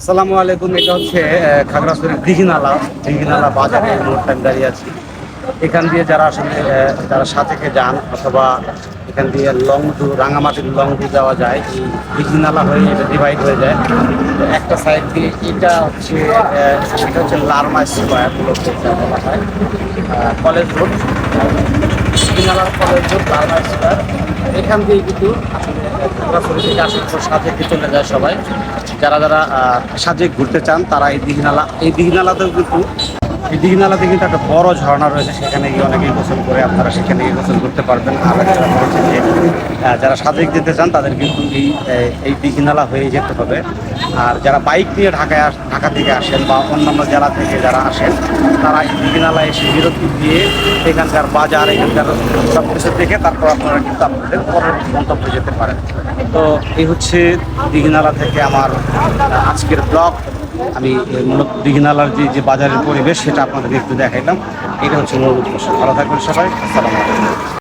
আসসালামু আলাইকুম। এটা হচ্ছে খাগড়াছড়ির দিঘিনালা বাজারে মোড়টা আমি দাঁড়িয়ে আছি। এখান দিয়ে যারা আসলে যারা সাথেকে যান অথবা এখান দিয়ে রাঙামাটির লংডু যাওয়া যায়, এই দিঘিনালা হয়ে এটা ডিভাইড হয়ে যায়। তো একটা সাইড দিয়ে এটা হচ্ছে লারমা স্কোয়ার মূলত এটা বলা হয়, কলেজ রোড, দিঘিনালার কলেজ রোড, লারমা স্কোয়ার। এখান দিয়ে কিন্তু আসলে খাগড়াছড়ি থেকে আসার পর সাজেকে চলে যায় সবাই। যারা যারা সাজেক ঘুরতে চান তারা এই দিঘিনালাতেও কিন্তু এই দিঘিনালাতে কিন্তু একটা বড় ঝর্ণা রয়েছে, সেখানে গিয়ে অনেকেই গোসল করে, আপনারা সেখানে গিয়ে গোসল করতে পারবেন। আর একটা হচ্ছে যে যারা সাজেক যেতে চান তাদের কিন্তু এই দিঘিনালা হয়ে যেতে হবে। আর যারা বাইক নিয়ে ঢাকা থেকে আসেন বা অন্যান্য জেলা থেকে যারা আসেন, তারা এই দিঘিনালা এসে বিরতি দিয়ে এখানকার বাজার, এখানকার সব কিছু দেখে তারপর আপনারা কিন্তু আপনাদের পরের গন্তব্যে যেতে পারেন। তো এই হচ্ছে দিঘিনালা থেকে আমার আজকের ব্লগ। আমি মূলত দিঘিনালার যে বাজারের পরিবেশ সেটা আপনাদেরকে একটু দেখাইলাম। এটা হচ্ছে মূল উদ্দেশ্য। ভালো থাকবেন সবাই। আসসালামু আলাইকুম।